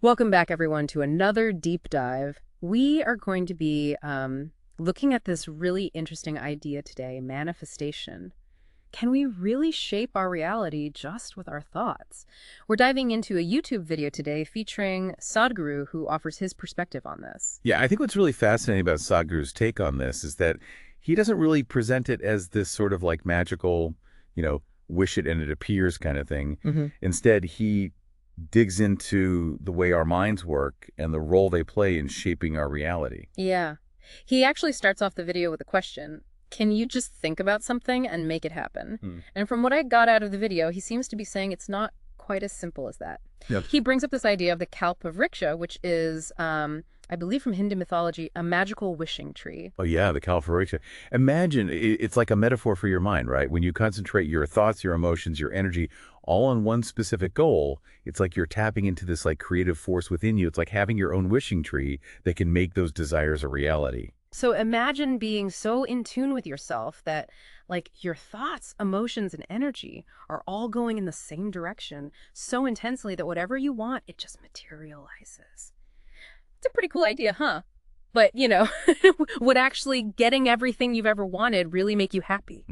Welcome back, everyone, to another deep dive. We are going to be looking at this really interesting idea today, manifestation. Can we really shape our reality just with our thoughts? We're diving into a YouTube video today featuring Sadhguru, who offers his perspective on this. Yeah, I think what's really fascinating about Sadhguru's take on this is that he doesn't really present it as this sort of like magical, wish it and it appears kind of thing. hmm Instead, he digs into the way our minds work and the role they play in shaping our reality. Yeah. He actually starts off the video with a question. Can you just think about something and make it happen? Hmm. And from what I got out of the video, he seems to be saying it's not quite as simple as that. Yep. He brings up this idea of the Kalpavriksha, which is, I believe from Hindu mythology, a magical wishing tree. Oh, yeah, the Calipharia. Imagine it's like a metaphor for your mind, right? When you concentrate your thoughts, your emotions, your energy all on one specific goal, it's like you're tapping into this like creative force within you. It's like having your own wishing tree that can make those desires a reality. So imagine being so in tune with yourself that, like, your thoughts, emotions, and energy are all going in the same direction so intensely that whatever you want, it just materializes. It's a pretty cool idea, huh? But, would actually getting everything you've ever wanted really make you happy?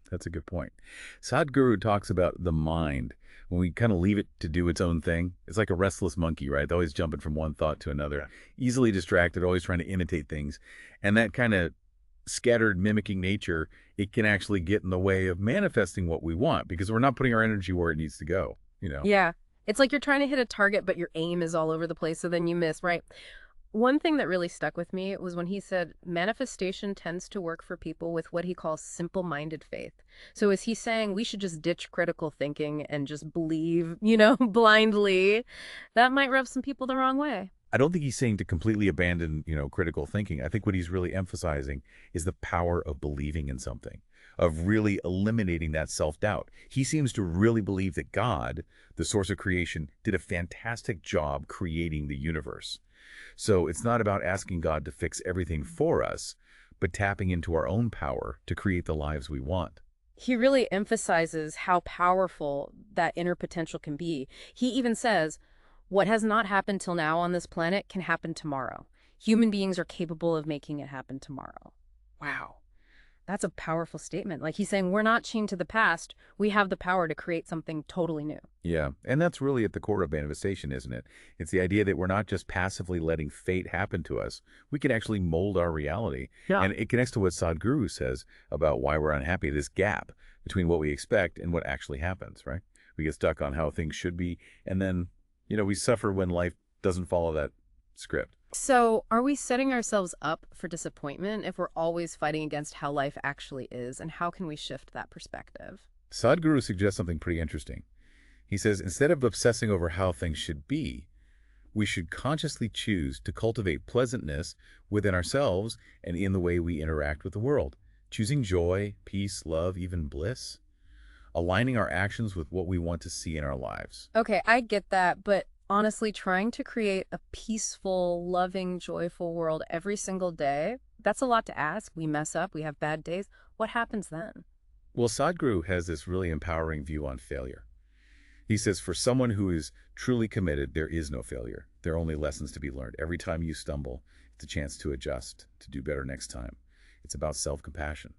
That's a good point. Sadhguru talks about the mind. When we kind of leave it to do its own thing, it's like a restless monkey, right? They're always jumping from one thought to another, easily distracted, always trying to imitate things. And that kind of scattered mimicking nature, it can actually get in the way of manifesting what we want because we're not putting our energy where it needs to go. Yeah. It's like you're trying to hit a target, but your aim is all over the place, so then you miss, right? One thing that really stuck with me was when he said manifestation tends to work for people with what he calls simple-minded faith. So is he saying we should just ditch critical thinking and just believe, blindly? That might rub some people the wrong way. I don't think he's saying to completely abandon critical thinking. I think what he's really emphasizing is the power of believing in something, of really eliminating that self-doubt. He seems to really believe that God, the source of creation, did a fantastic job creating the universe. So it's not about asking God to fix everything for us, but tapping into our own power to create the lives we want. He really emphasizes how powerful that inner potential can be. He even says, what has not happened till now on this planet can happen tomorrow. Human beings are capable of making it happen tomorrow. Wow. That's a powerful statement. Like he's saying, we're not chained to the past. We have the power to create something totally new. Yeah, and that's really at the core of manifestation, isn't it? It's the idea that we're not just passively letting fate happen to us. We can actually mold our reality. Yeah. And it connects to what Sadhguru says about why we're unhappy, this gap between what we expect and what actually happens, right? We get stuck on how things should be, and then we suffer when life doesn't follow that script. So, are we setting ourselves up for disappointment if we're always fighting against how life actually is? And how can we shift that perspective? Sadhguru suggests something pretty interesting. He says, instead of obsessing over how things should be, we should consciously choose to cultivate pleasantness within ourselves and in the way we interact with the world, choosing joy, peace, love, even bliss, aligning our actions with what we want to see in our lives. Okay, I get that, but honestly, trying to create a peaceful, loving, joyful world every single day, that's a lot to ask. We mess up, we have bad days. What happens then? Well, Sadhguru has this really empowering view on failure. He says, for someone who is truly committed, there is no failure. There are only lessons to be learned. Every time you stumble, it's a chance to adjust, to do better next time. It's about self-compassion.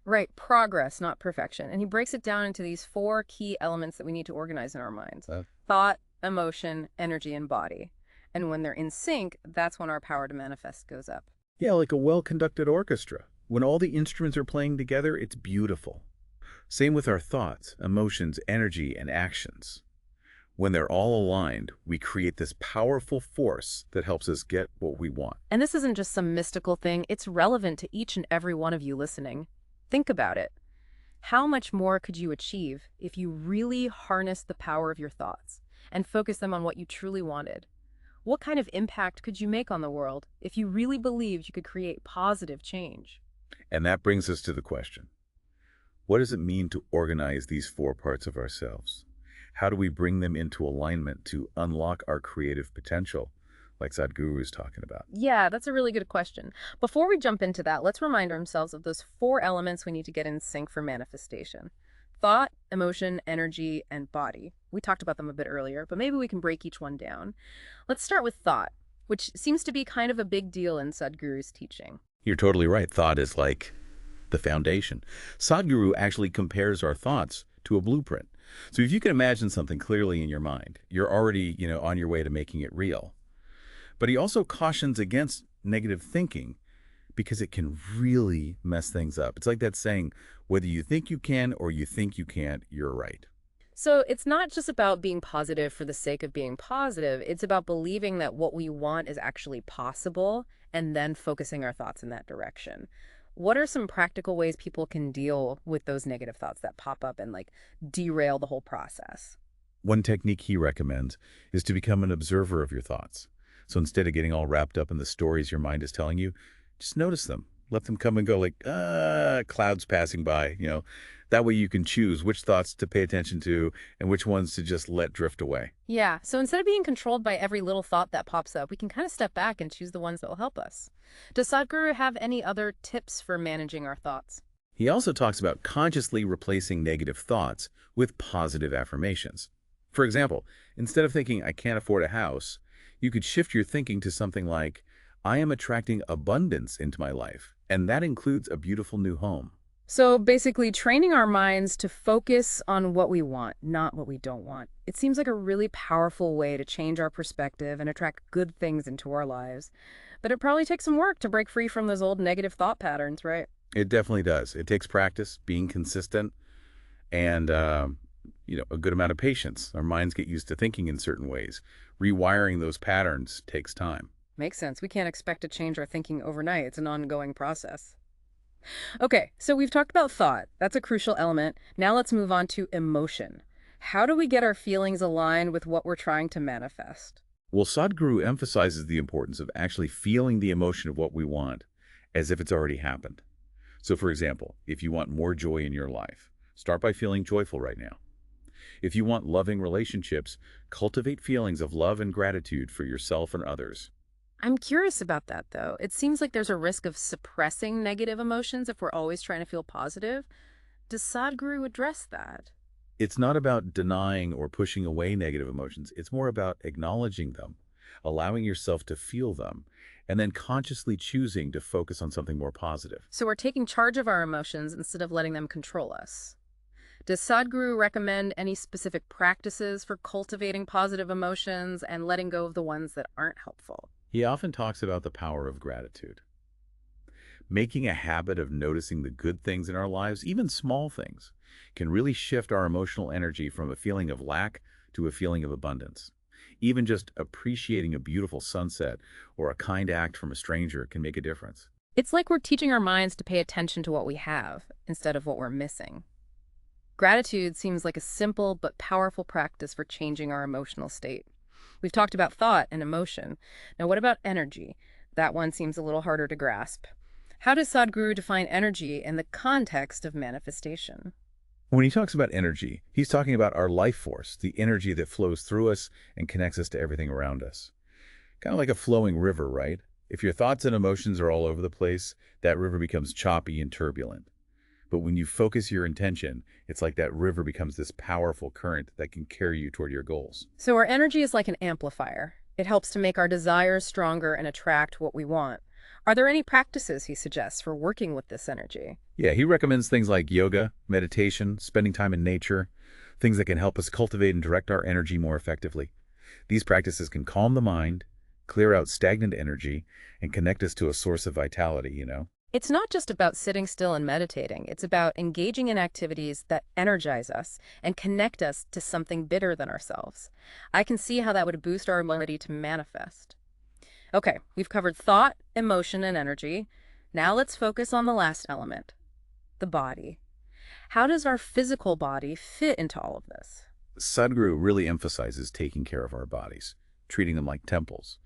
Right, progress, not perfection. And he breaks it down into these four key elements that we need to organize in our minds. Thought, emotion, energy, and body. And when they're in sync, that's when our power to manifest goes up. Yeah, like a well-conducted orchestra. When all the instruments are playing together, it's beautiful. Same with our thoughts, emotions, energy, and actions. When they're all aligned, we create this powerful force that helps us get what we want. And this isn't just some mystical thing, it's relevant to each and every one of you listening. Think about it. How much more could you achieve if you really harnessed the power of your thoughts and focused them on what you truly wanted? What kind of impact could you make on the world if you really believed you could create positive change? And that brings us to the question. What does it mean to organize these four parts of ourselves? How do we bring them into alignment to unlock our creative potential, like Sadhguru is talking about? Yeah, that's a really good question. Before we jump into that, let's remind ourselves of those four elements we need to get in sync for manifestation. thought, emotion, energy, and body. We talked about them a bit earlier, but maybe we can break each one down. Let's start with thought, which seems to be kind of a big deal in Sadhguru's teaching. You're totally right. Thought is like the foundation. Sadhguru actually compares our thoughts to a blueprint. So if you can imagine something clearly in your mind, you're already, on your way to making it real. But he also cautions against negative thinking because it can really mess things up. It's like that saying, whether you think you can or you think you can't, you're right. So it's not just about being positive for the sake of being positive. It's about believing that what we want is actually possible and then focusing our thoughts in that direction. What are some practical ways people can deal with those negative thoughts that pop up and derail the whole process? One technique he recommends is to become an observer of your thoughts. So instead of getting all wrapped up in the stories your mind is telling you, just notice them. Let them come and go like clouds passing by. That way you can choose which thoughts to pay attention to and which ones to just let drift away. Yeah, so instead of being controlled by every little thought that pops up, we can kind of step back and choose the ones that will help us. Does Sadhguru have any other tips for managing our thoughts? He also talks about consciously replacing negative thoughts with positive affirmations. For example, instead of thinking, I can't afford a house, you could shift your thinking to something like, I am attracting abundance into my life, and that includes a beautiful new home. So basically training our minds to focus on what we want, not what we don't want. It seems like a really powerful way to change our perspective and attract good things into our lives. But it probably takes some work to break free from those old negative thought patterns, right? It definitely does. It takes practice, being consistent, and a good amount of patience. Our minds get used to thinking in certain ways. Rewiring those patterns takes time. Makes sense. We can't expect to change our thinking overnight. It's an ongoing process. Okay, so we've talked about thought. That's a crucial element. Now let's move on to emotion. How do we get our feelings aligned with what we're trying to manifest? Well, Sadhguru emphasizes the importance of actually feeling the emotion of what we want as if it's already happened. So for example, if you want more joy in your life, start by feeling joyful right now. If you want loving relationships, cultivate feelings of love and gratitude for yourself and others. I'm curious about that, though. It seems like there's a risk of suppressing negative emotions if we're always trying to feel positive. Does Sadhguru address that? It's not about denying or pushing away negative emotions. It's more about acknowledging them, allowing yourself to feel them, and then consciously choosing to focus on something more positive. So we're taking charge of our emotions instead of letting them control us. Does Sadhguru recommend any specific practices for cultivating positive emotions and letting go of the ones that aren't helpful? He often talks about the power of gratitude. Making a habit of noticing the good things in our lives, even small things, can really shift our emotional energy from a feeling of lack to a feeling of abundance. Even just appreciating a beautiful sunset or a kind act from a stranger can make a difference. It's like we're teaching our minds to pay attention to what we have instead of what we're missing. Gratitude seems like a simple but powerful practice for changing our emotional state. We've talked about thought and emotion. Now, what about energy? That one seems a little harder to grasp. How does Sadhguru define energy in the context of manifestation? When he talks about energy, he's talking about our life force, the energy that flows through us and connects us to everything around us. Kind of like a flowing river, right? If your thoughts and emotions are all over the place, that river becomes choppy and turbulent. But when you focus your intention, it's like that river becomes this powerful current that can carry you toward your goals. So our energy is like an amplifier. It helps to make our desires stronger and attract what we want. Are there any practices he suggests for working with this energy? Yeah, he recommends things like yoga, meditation, spending time in nature, things that can help us cultivate and direct our energy more effectively. These practices can calm the mind, clear out stagnant energy, and connect us to a source of vitality. It's not just about sitting still and meditating. It's about engaging in activities that energize us and connect us to something bigger than ourselves. I can see how that would boost our ability to manifest. Okay, we've covered thought, emotion, and energy. Now let's focus on the last element, the body. How does our physical body fit into all of this? Sadhguru really emphasizes taking care of our bodies, treating them like temples,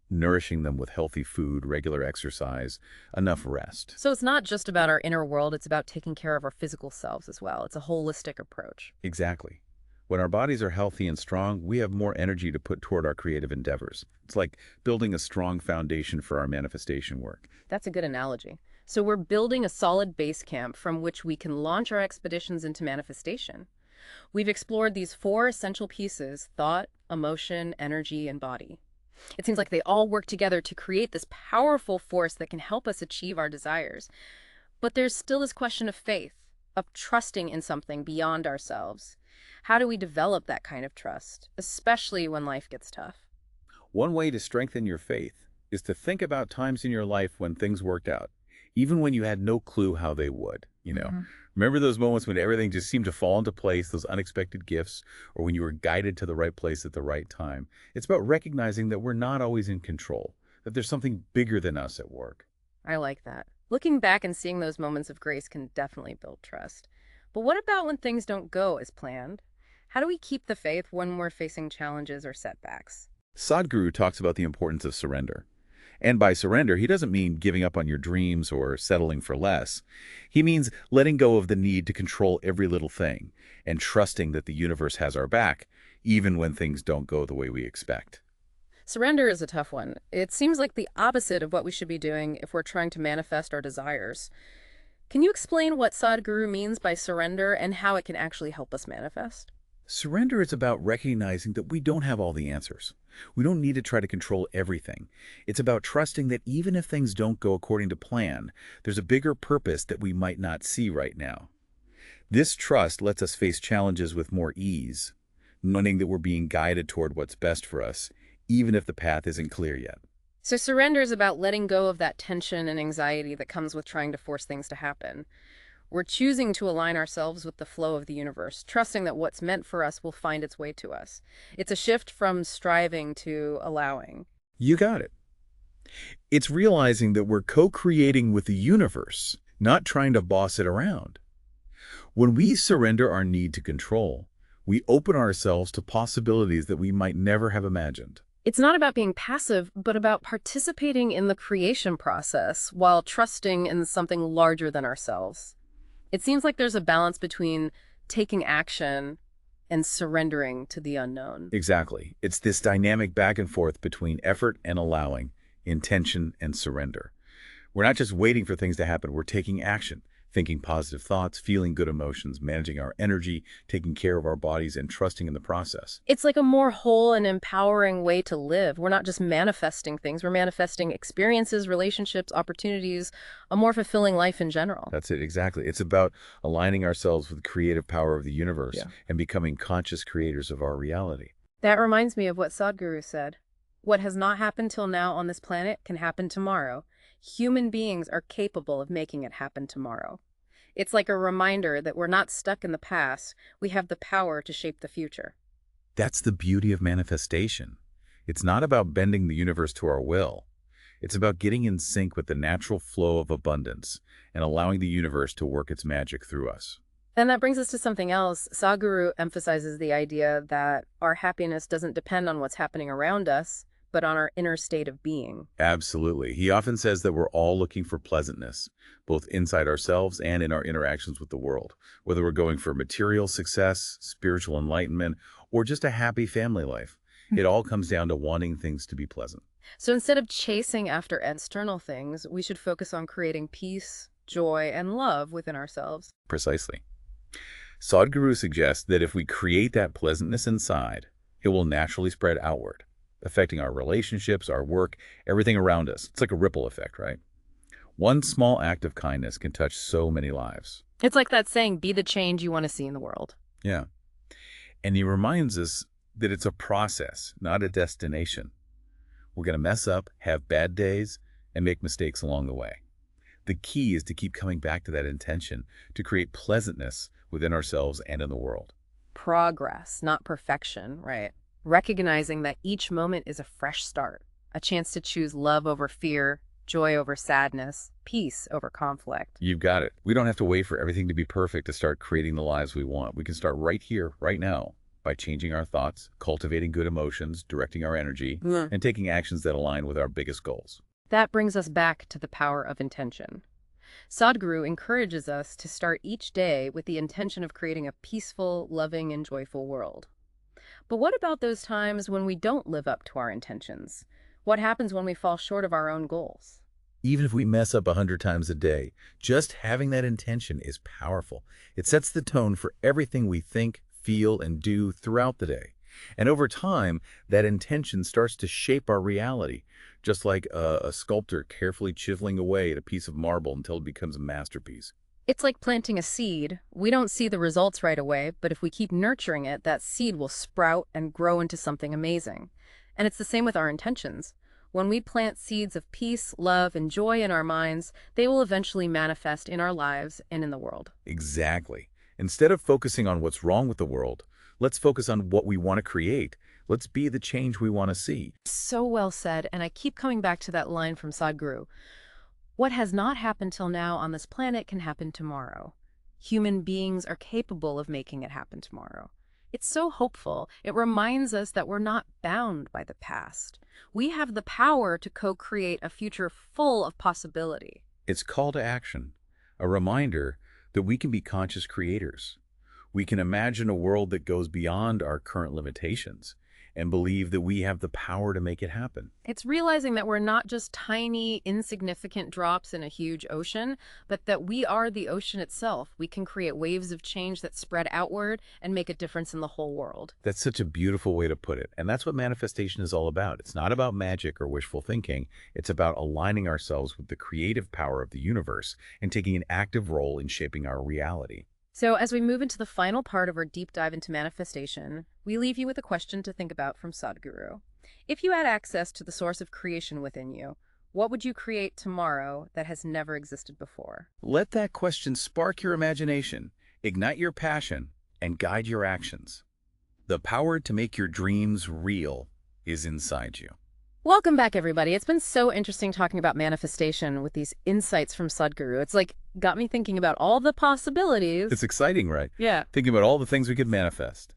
nourishing them with healthy food, regular exercise, enough rest. So it's not just about our inner world, it's about taking care of our physical selves as well. It's a holistic approach. Exactly. When our bodies are healthy and strong, we have more energy to put toward our creative endeavors. It's like building a strong foundation for our manifestation work. That's a good analogy. So we're building a solid base camp from which we can launch our expeditions into manifestation. We've explored these four essential pieces: thought, emotion, energy, and body. It seems like they all work together to create this powerful force that can help us achieve our desires. But there's still this question of faith, of trusting in something beyond ourselves. How do we develop that kind of trust, especially when life gets tough? One way to strengthen your faith is to think about times in your life when things worked out, even when you had no clue how they would. Mhm. Remember those moments when everything just seemed to fall into place, those unexpected gifts, or when you were guided to the right place at the right time? It's about recognizing that we're not always in control, that there's something bigger than us at work. I like that. Looking back and seeing those moments of grace can definitely build trust. But what about when things don't go as planned? How do we keep the faith when we're facing challenges or setbacks? Sadhguru talks about the importance of surrender. And by surrender, he doesn't mean giving up on your dreams or settling for less. He means letting go of the need to control every little thing and trusting that the universe has our back, even when things don't go the way we expect. Surrender is a tough one. It seems like the opposite of what we should be doing if we're trying to manifest our desires. Can you explain what Sadhguru means by surrender and how it can actually help us manifest? Surrender is about recognizing that we don't have all the answers. We don't need to try to control everything. It's about trusting that even if things don't go according to plan, there's a bigger purpose that we might not see right now. This trust lets us face challenges with more ease, knowing that we're being guided toward what's best for us, even if the path isn't clear yet. So surrender is about letting go of that tension and anxiety that comes with trying to force things to happen. We're choosing to align ourselves with the flow of the universe, trusting that what's meant for us will find its way to us. It's a shift from striving to allowing. You got it. It's realizing that we're co-creating with the universe, not trying to boss it around. When we surrender our need to control, we open ourselves to possibilities that we might never have imagined. It's not about being passive, but about participating in the creation process while trusting in something larger than ourselves. It seems like there's a balance between taking action and surrendering to the unknown. Exactly. It's this dynamic back and forth between effort and allowing, intention and surrender. We're not just waiting for things to happen, we're taking action, thinking positive thoughts, feeling good emotions, managing our energy, taking care of our bodies, and trusting in the process. It's like a more whole and empowering way to live. We're not just manifesting things, we're manifesting experiences, relationships, opportunities, a more fulfilling life in general. That's it, exactly. It's about aligning ourselves with the creative power of the universe Yeah. and becoming conscious creators of our reality. That reminds me of what Sadhguru said. What has not happened till now on this planet can happen tomorrow. Human beings are capable of making it happen tomorrow. It's like a reminder that we're not stuck in the past. We have the power to shape the future. That's the beauty of manifestation. It's not about bending the universe to our will. It's about getting in sync with the natural flow of abundance and allowing the universe to work its magic through us. And that brings us to something else. Sadhguru emphasizes the idea that our happiness doesn't depend on what's happening around us, but on our inner state of being. Absolutely. He often says that we're all looking for pleasantness, both inside ourselves and in our interactions with the world, whether we're going for material success, spiritual enlightenment, or just a happy family life. It all comes down to wanting things to be pleasant. So instead of chasing after external things, we should focus on creating peace, joy, and love within ourselves. Precisely. Sadhguru suggests that if we create that pleasantness inside, it will naturally spread outward, affecting our relationships, our work, everything around us. It's like a ripple effect, right? One small act of kindness can touch so many lives. It's like that saying, be the change you want to see in the world. Yeah. And he reminds us that it's a process, not a destination. We're going to mess up, have bad days, and make mistakes along the way. The key is to keep coming back to that intention, to create pleasantness within ourselves and in the world. Progress, not perfection, right? Recognizing that each moment is a fresh start, a chance to choose love over fear, joy over sadness, peace over conflict. You've got it. We don't have to wait for everything to be perfect to start creating the lives we want. We can start right here, right now, by changing our thoughts, cultivating good emotions, directing our energy, and taking actions that align with our biggest goals. That brings us back to the power of intention. Sadhguru encourages us to start each day with the intention of creating a peaceful, loving, and joyful world. But what about those times when we don't live up to our intentions? What happens when we fall short of our own goals? Even if we mess up 100 times a day, just having that intention is powerful. It sets the tone for everything we think, feel, and do throughout the day. And over time, that intention starts to shape our reality, just like a sculptor carefully chiseling away at a piece of marble until it becomes a masterpiece. It's like planting a seed. We don't see the results right away, but if we keep nurturing it, that seed will sprout and grow into something amazing. And it's the same with our intentions. When we plant seeds of peace, love, and joy in our minds, they will eventually manifest in our lives and in the world. Exactly. Instead of focusing on what's wrong with the world, let's focus on what we want to create. Let's be the change we want to see. So well said, and I keep coming back to that line from Sadhguru. What has not happened till now on this planet can happen tomorrow. Human beings are capable of making it happen tomorrow. It's so hopeful. It reminds us that we're not bound by the past. We have the power to co-create a future full of possibility. It's call to action, a reminder that we can be conscious creators. We can imagine a world that goes beyond our current limitations and believe that we have the power to make it happen. It's realizing that we're not just tiny, insignificant drops in a huge ocean, but that we are the ocean itself. We can create waves of change that spread outward and make a difference in the whole world. That's such a beautiful way to put it. And that's what manifestation is all about. It's not about magic or wishful thinking. It's about aligning ourselves with the creative power of the universe and taking an active role in shaping our reality. So as we move into the final part of our deep dive into manifestation, we leave you with a question to think about from Sadhguru. If you had access to the source of creation within you, what would you create tomorrow that has never existed before? Let that question spark your imagination, ignite your passion, and guide your actions. The power to make your dreams real is inside you. Welcome back, everybody. It's been so interesting talking about manifestation with these insights from Sadhguru. It's like got me thinking about all the possibilities. It's exciting, right? Yeah. Thinking about all the things we could manifest.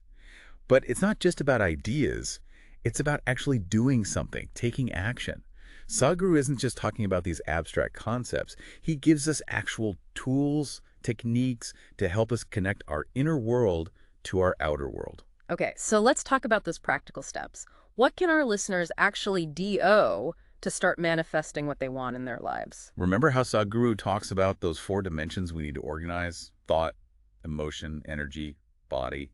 But it's not just about ideas. It's about actually doing something, taking action. Sadhguru isn't just talking about these abstract concepts. He gives us actual tools, techniques to help us connect our inner world to our outer world. Okay, so let's talk about those practical steps. What can our listeners actually do to start manifesting what they want in their lives? Remember how Sadhguru talks about those 4 dimensions we need to organize? Thought, emotion, energy, body.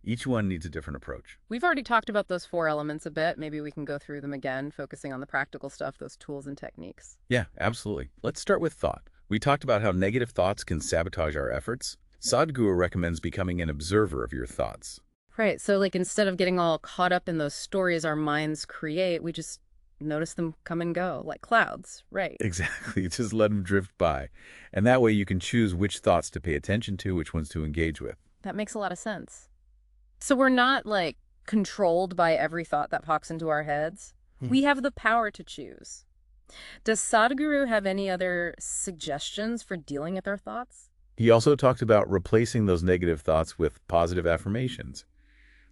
Each one needs a different approach. We've already talked about those 4 elements a bit. Maybe we can go through them again, focusing on the practical stuff, those tools and techniques. Yeah, absolutely. Let's start with thought. We talked about how negative thoughts can sabotage our efforts. Sadhguru recommends becoming an observer of your thoughts. Right, so like instead of getting all caught up in those stories our minds create, we just notice them come and go, like clouds, right? Exactly. Just let them drift by. And that way you can choose which thoughts to pay attention to, which ones to engage with. That makes a lot of sense. So we're not like controlled by every thought that pops into our heads. We have the power to choose. Does Sadhguru have any other suggestions for dealing with our thoughts? He also talked about replacing those negative thoughts with positive affirmations.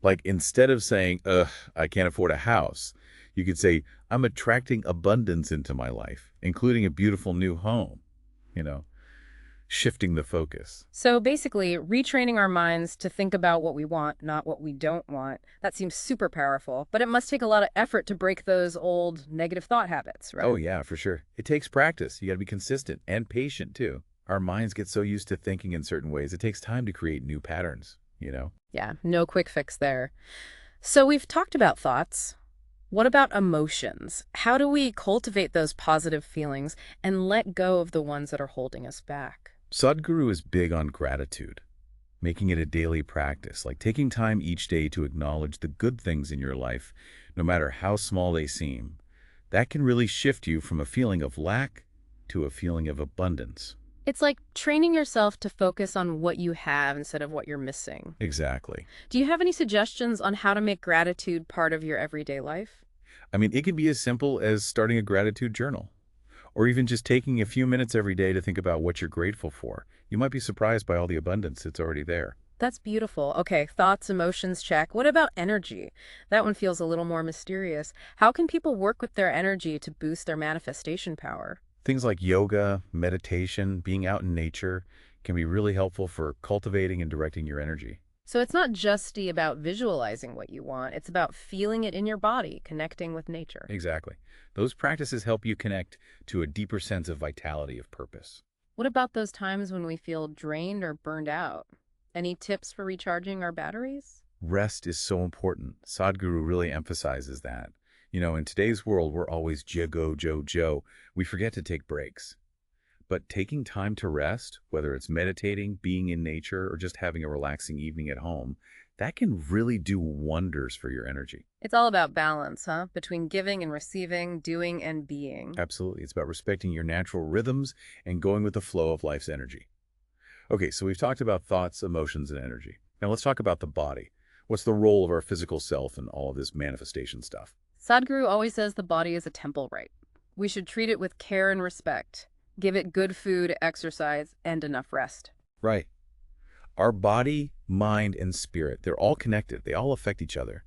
Like instead of saying, ugh, I can't afford a house, you could say, I'm attracting abundance into my life, including a beautiful new home, shifting the focus. So basically, retraining our minds to think about what we want, not what we don't want. That seems super powerful, but it must take a lot of effort to break those old negative thought habits, right? Oh, yeah, for sure. It takes practice. You got to be consistent and patient, too. Our minds get so used to thinking in certain ways, it takes time to create new patterns, Yeah, no quick fix there. So we've talked about thoughts. What about emotions? How do we cultivate those positive feelings and let go of the ones that are holding us back? Sadhguru is big on gratitude, making it a daily practice, like taking time each day to acknowledge the good things in your life, no matter how small they seem. That can really shift you from a feeling of lack to a feeling of abundance. It's like training yourself to focus on what you have instead of what you're missing. Exactly. Do you have any suggestions on how to make gratitude part of your everyday life? I mean, it can be as simple as starting a gratitude journal, or even just taking a few minutes every day to think about what you're grateful for. You might be surprised by all the abundance that's already there. That's beautiful. Okay, thoughts, emotions, check. What about energy? That one feels a little more mysterious. How can people work with their energy to boost their manifestation power? Things like yoga, meditation, being out in nature can be really helpful for cultivating and directing your energy. So it's not just about visualizing what you want, it's about feeling it in your body, connecting with nature. Exactly. Those practices help you connect to a deeper sense of vitality, of purpose. What about those times when we feel drained or burned out? Any tips for recharging our batteries? Rest is so important. Sadhguru really emphasizes that. In today's world, we're always Joe, Joe, Joe. We forget to take breaks. But taking time to rest, whether it's meditating, being in nature, or just having a relaxing evening at home, that can really do wonders for your energy. It's all about balance, huh? Between giving and receiving, doing and being. Absolutely. It's about respecting your natural rhythms and going with the flow of life's energy. Okay, so we've talked about thoughts, emotions, and energy. Now let's talk about the body. What's the role of our physical self in all of this manifestation stuff? Sadhguru always says the body is a temple, right? We should treat it with care and respect. Give it good food, exercise, and enough rest. Right. Our body, mind, and spirit, they're all connected. They all affect each other.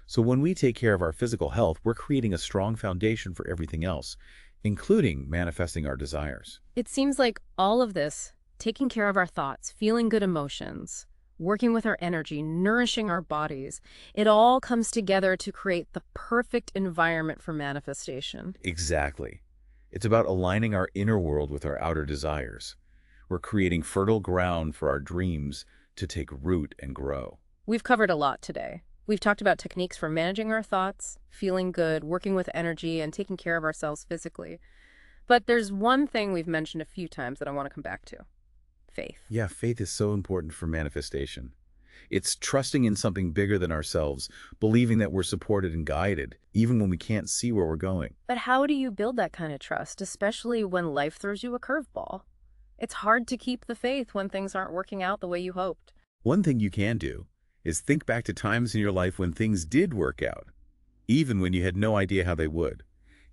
So when we take care of our physical health, we're creating a strong foundation for everything else, including manifesting our desires. It seems like all of this, taking care of our thoughts, feeling good emotions, working with our energy, nourishing our bodies, it all comes together to create the perfect environment for manifestation. Exactly. It's about aligning our inner world with our outer desires. We're creating fertile ground for our dreams to take root and grow. We've covered a lot today. We've talked about techniques for managing our thoughts, feeling good, working with energy, and taking care of ourselves physically. But there's one thing we've mentioned a few times that I want to come back to. Faith. Yeah, faith is so important for manifestation. It's trusting in something bigger than ourselves, believing that we're supported and guided, even when we can't see where we're going. But how do you build that kind of trust, especially when life throws you a curveball? It's hard to keep the faith when things aren't working out the way you hoped. One thing you can do is think back to times in your life when things did work out, even when you had no idea how they would.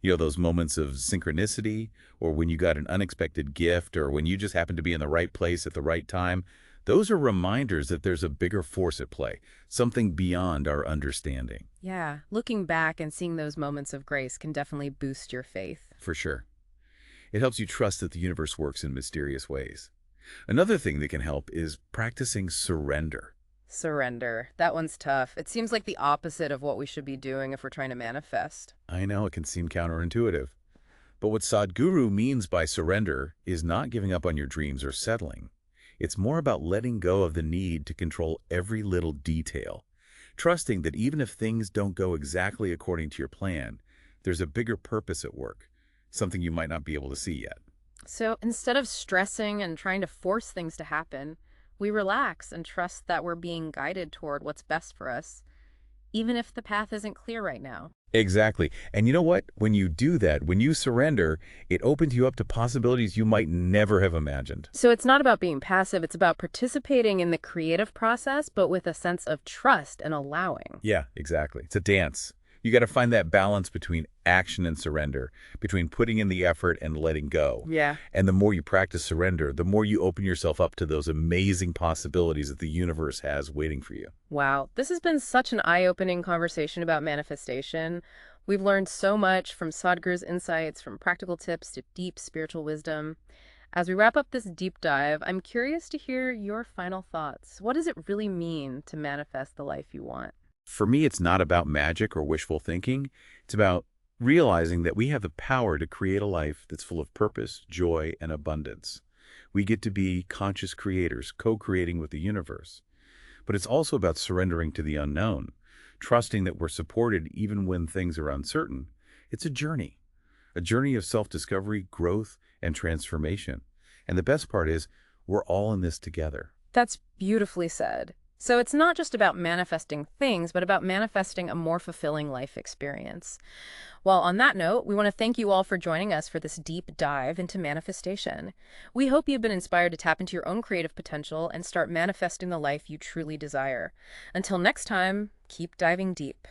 Those moments of synchronicity, or when you got an unexpected gift, or when you just happened to be in the right place at the right time. Those are reminders that there's a bigger force at play, something beyond our understanding. Yeah, looking back and seeing those moments of grace can definitely boost your faith. For sure. It helps you trust that the universe works in mysterious ways. Another thing that can help is practicing surrender. Surrender. That one's tough. It seems like the opposite of what we should be doing if we're trying to manifest. I know it can seem counterintuitive, but what Sadhguru means by surrender is not giving up on your dreams or settling. It's more about letting go of the need to control every little detail, trusting that even if things don't go exactly according to your plan, there's a bigger purpose at work, something you might not be able to see yet. So instead of stressing and trying to force things to happen, we relax and trust that we're being guided toward what's best for us, even if the path isn't clear right now. Exactly. And you know what? When you do that, when you surrender, it opens you up to possibilities you might never have imagined. So it's not about being passive, it's about participating in the creative process, but with a sense of trust and allowing. Yeah, exactly. It's a dance. You got to find that balance between action and surrender, between putting in the effort and letting go. Yeah. And the more you practice surrender, the more you open yourself up to those amazing possibilities that the universe has waiting for you. Wow, this has been such an eye-opening conversation about manifestation. We've learned so much from Sadhguru's insights, from practical tips to deep spiritual wisdom. As we wrap up this deep dive, I'm curious to hear your final thoughts. What does it really mean to manifest the life you want? For me, it's not about magic or wishful thinking. It's about realizing that we have the power to create a life that's full of purpose, joy, and abundance. We get to be conscious creators, co-creating with the universe. But it's also about surrendering to the unknown, trusting that we're supported even when things are uncertain. It's a journey of self-discovery, growth, and transformation. And the best part is, we're all in this together. That's beautifully said. So it's not just about manifesting things, but about manifesting a more fulfilling life experience. Well, on that note, we want to thank you all for joining us for this deep dive into manifestation. We hope you've been inspired to tap into your own creative potential and start manifesting the life you truly desire. Until next time, keep diving deep.